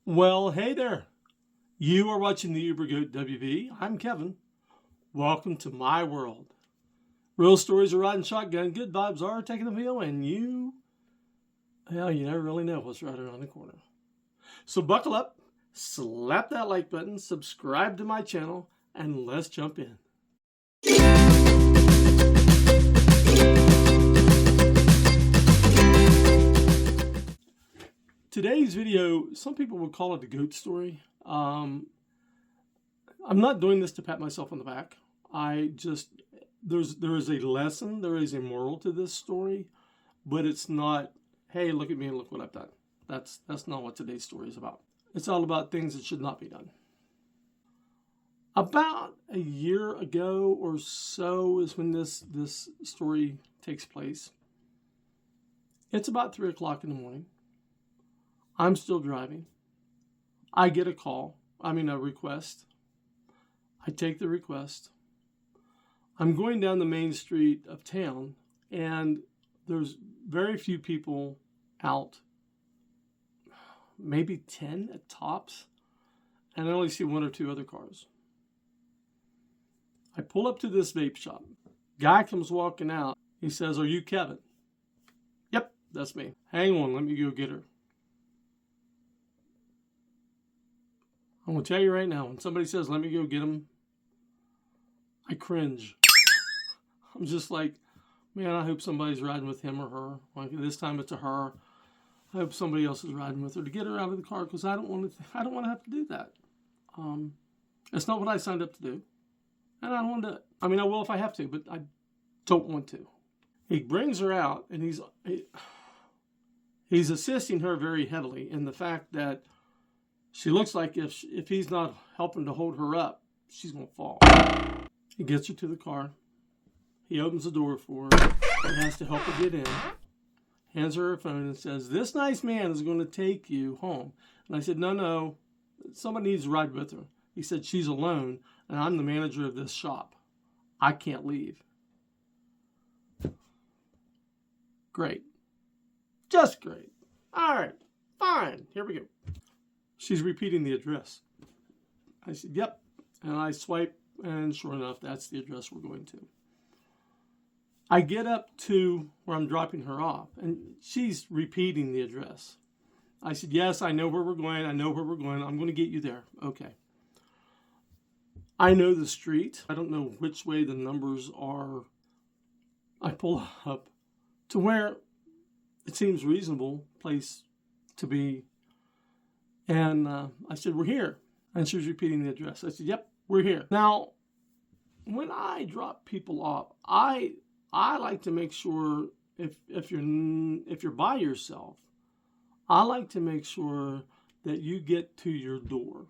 Well, hey there. You are watching the Uber Goat WV. I'm Kevin. Welcome to my world. Real stories are riding shotgun, good vibes are taking the wheel, and you never really know what's right around the corner. So buckle up, slap that like button, subscribe to my channel, and let's jump in. Today's video, some people would call it a goat story. I'm not doing this to pat myself on the back. There is a lesson, there is a moral to this story, but it's not, hey, look at me and look what I've done. That's not what today's story is about. It's all about things that should not be done. About a year ago or so is when this story takes place. It's about 3 o'clock in the morning. I'm still driving. I get a request. I take the request. I'm going down the main street of town, and there's very few people out, maybe 10 at tops, and I only see 1 or 2 other cars. I pull up to this vape shop. Guy comes walking out. He says, "Are you Kevin?" "Yep, that's me." "Hang on, let me go get her." I'm going to tell you right now, when somebody says, "Let me go get him," I cringe. I'm just like, man, I hope somebody's riding with him or her. Like this time it's a her. I hope somebody else is riding with her to get her out of the car, because I don't want to have to do that. It's not what I signed up to do, and I don't want to do it. I mean, I will if I have to, but I don't want to. He brings her out, and he's assisting her very heavily in the fact that she looks like if he's not helping to hold her up, she's going to fall. He gets her to the car. He opens the door for her. He has to help her get in. Hands her her phone and says, "This nice man is going to take you home." And I said, No, somebody needs to ride with her. He said, "She's alone, and I'm the manager of this shop. I can't leave." Great. Just great. All right, fine. Here we go. She's repeating the address. I said, "Yep." And I swipe, and sure enough, that's the address we're going to. I get up to where I'm dropping her off, and she's repeating the address. I said, "Yes, I know where we're going. I'm going to get you there." "Okay." I know the street. I don't know which way the numbers are. I pull up to where it seems reasonable place to be. And I said, "We're here." And she was repeating the address. I said, "Yep, we're here." Now, when I drop people off, I like to make sure if you're by yourself, I like to make sure that you get to your door.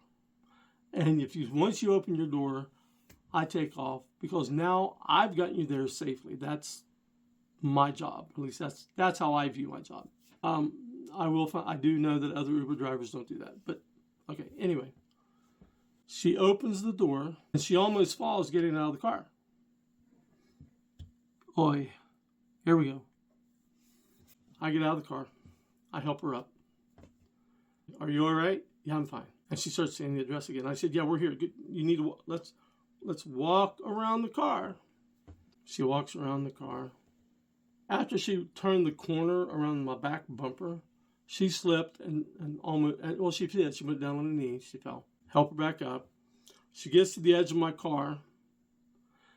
And once you open your door, I take off, because now I've gotten you there safely. That's my job. At least that's how I view my job. I do know that other Uber drivers don't do that, but okay. Anyway, she opens the door and she almost falls getting out of the car. Oi, here we go. I get out of the car. I help her up. "Are you all right?" "Yeah, I'm fine." And she starts saying the address again. I said, "Yeah, we're here. You need to let's walk around the car." She walks around the car. After she turned the corner around my back bumper, she slipped and almost, well, she did. She went down on her knees. She fell. Help her back up. She gets to the edge of my car.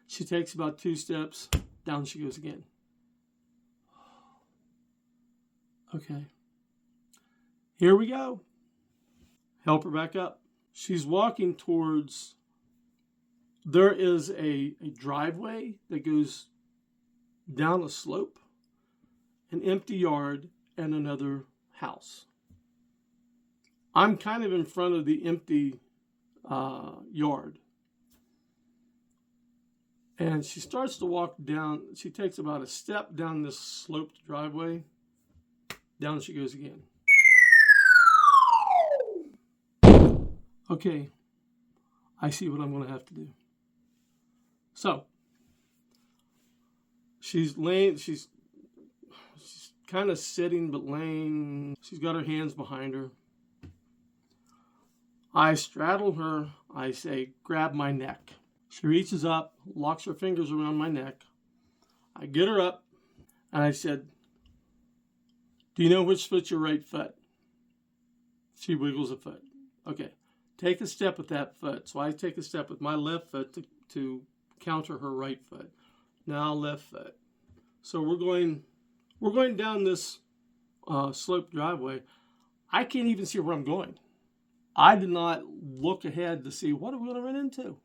She takes about 2 steps. Down she goes again. Okay. Here we go. Help her back up. She's walking towards, there is a driveway that goes down a slope, an empty yard, and another house. I'm kind of in front of the empty yard. And she starts to walk down. She takes about a step down this sloped driveway. Down she goes again. Okay, I see what I'm going to have to do. So, she's kind of sitting but laying. She's got her hands behind her. I straddle her. I say, grab my neck. She reaches up, locks her fingers around my neck. I get her up, and I said, do you know which foot's your right foot? She wiggles a foot. Okay, take a step with that foot. So I take a step with my left foot to counter her right foot. Now left foot. So we're going down this sloped driveway. I can't even see where I'm going. I did not look ahead to see what are we going to run into.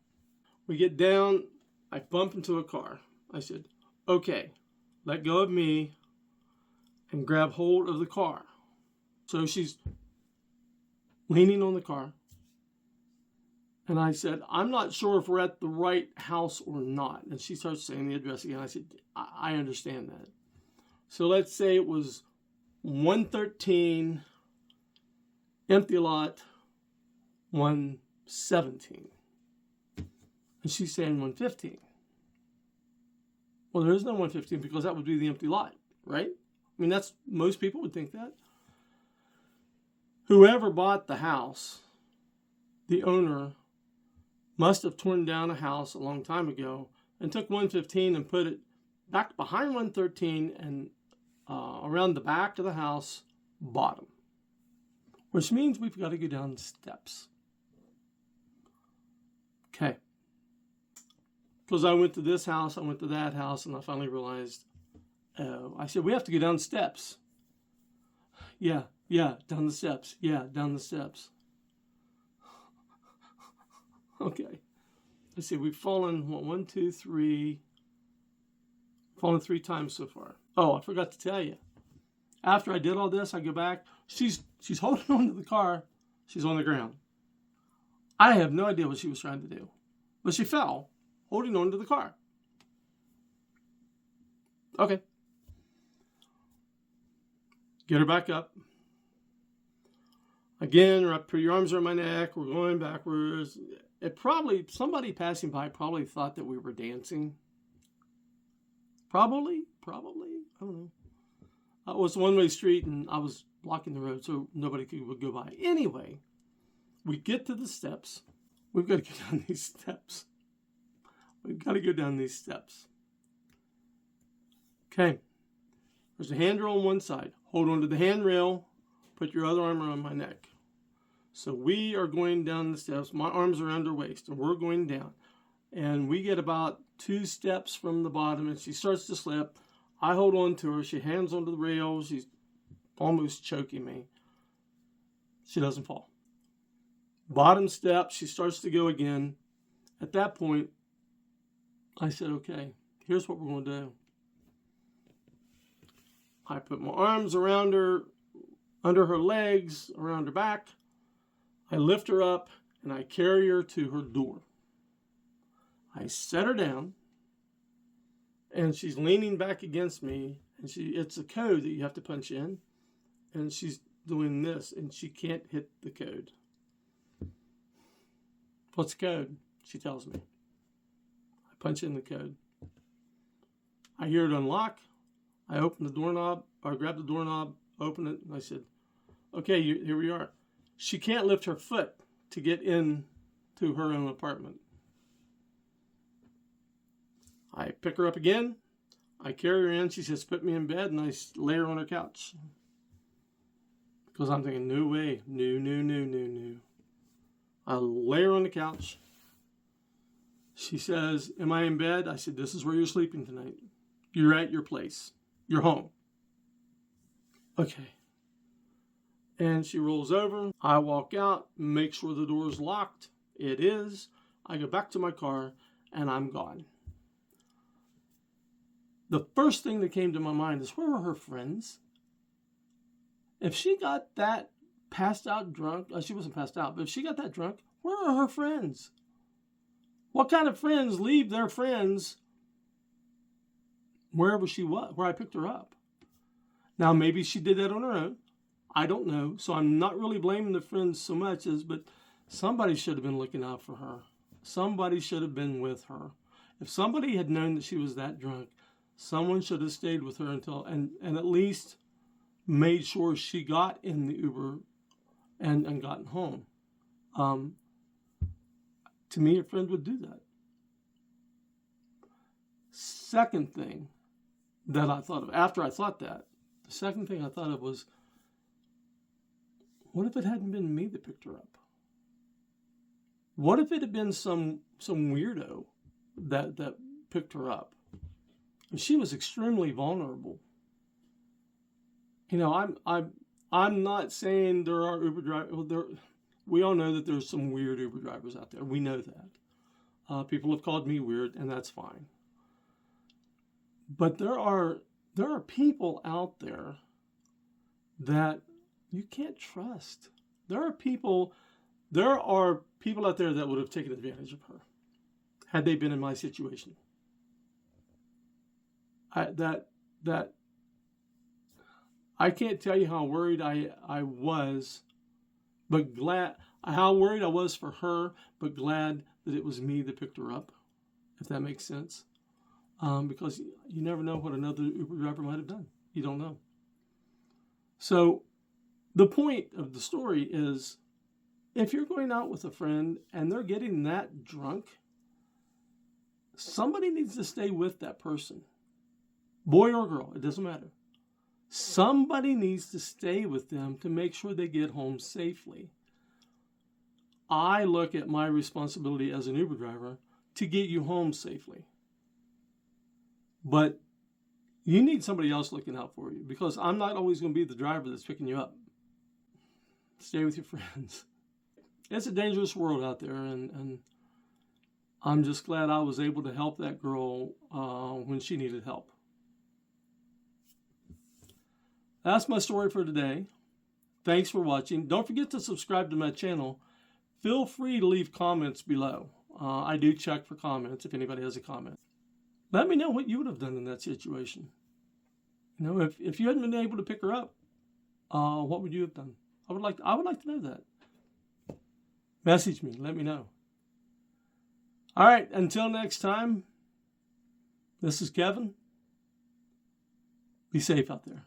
We get down. I bump into a car. I said, okay, let go of me and grab hold of the car. So she's leaning on the car. And I said, I'm not sure if we're at the right house or not. And she starts saying the address again. I said, I understand that. So let's say it was 113, empty lot, 117. And she's saying 115. Well, there is no 115 because that would be the empty lot, right? I mean, most people would think that. Whoever bought the house, the owner, must have torn down a house a long time ago and took 115 and put it back behind 113 and around the back of the house, bottom. Which means we've got to go down steps. Okay. Because I went to this house, I went to that house, and I finally realized, I said, we have to go down steps. Yeah, down the steps. Yeah, down the steps. Okay. Let's see, we've fallen, one, two, three. Fallen 3 times so far. Oh, I forgot to tell you. After I did all this, I go back. She's holding on to the car. She's on the ground. I have no idea what she was trying to do. But she fell, holding on to the car. Okay. Get her back up. Again, put your arms around my neck. We're going backwards. Somebody passing by probably thought that we were dancing. Probably. I don't know. It was a one-way street, and I was blocking the road, so nobody could go by. Anyway, we get to the steps. We've got to go down these steps. Okay. There's a handrail on one side. Hold on to the handrail. Put your other arm around my neck. So we are going down the steps. My arms are around her waist, and we're going down. And we get about 2 steps from the bottom, and she starts to slip. I hold on to her. She hangs onto the rail. She's almost choking me. She doesn't fall. Bottom step, she starts to go again. At that point, I said, okay, here's what we're going to do. I put my arms around her, under her legs, around her back. I lift her up, and I carry her to her door. I set her down, and she's leaning back against me, and it's a code that you have to punch in, and she's doing this, and she can't hit the code. What's the code? She tells me. I punch in the code. I hear it unlock. I open the doorknob, or grab the doorknob, open it, and I said, okay, here we are. She can't lift her foot to get in to her own apartment. I pick her up again. I carry her in. She says, put me in bed, and I lay her on her couch. Because I'm thinking, no way. No. I lay her on the couch. She says, am I in bed? I said, this is where you're sleeping tonight. You're at your place. You're home. Okay. And she rolls over. I walk out, make sure the door's locked. It is. I go back to my car, and I'm gone. The first thing that came to my mind is, where were her friends? If she got that passed out drunk, she wasn't passed out, but if she got that drunk, where are her friends? What kind of friends leave their friends wherever she was, where I picked her up? Now, maybe she did that on her own. I don't know. So I'm not really blaming the friends so much but somebody should have been looking out for her. Somebody should have been with her. If somebody had known that she was that drunk, someone should have stayed with her until, and at least made sure she got in the Uber and gotten home. To me, a friend would do that. Second thing that I thought of, after I thought that, the second thing I thought of was, what if it hadn't been me that picked her up? What if it had been some weirdo that picked her up? And she was extremely vulnerable. You know, I'm not saying there are Uber drivers. We all know that there's some weird Uber drivers out there. We know that. People have called me weird, and that's fine. But there are people out there that you can't trust. There are people out there that would have taken advantage of her had they been in my situation. I can't tell you how worried I was, but how worried I was for her, but glad that it was me that picked her up, if that makes sense. Because you never know what another Uber driver might have done. You don't know. So the point of the story is, if you're going out with a friend and they're getting that drunk, somebody needs to stay with that person. Boy or girl, it doesn't matter. Somebody needs to stay with them to make sure they get home safely. I look at my responsibility as an Uber driver to get you home safely. But you need somebody else looking out for you, because I'm not always going to be the driver that's picking you up. Stay with your friends. It's a dangerous world out there, and I'm just glad I was able to help that girl when she needed help. That's my story for today. Thanks for watching. Don't forget to subscribe to my channel. Feel free to leave comments below. I do check for comments if anybody has a comment. Let me know what you would have done in that situation. You know, if you hadn't been able to pick her up, what would you have done? I would like to know that. Message me. Let me know. All right. Until next time, this is Kevin. Be safe out there.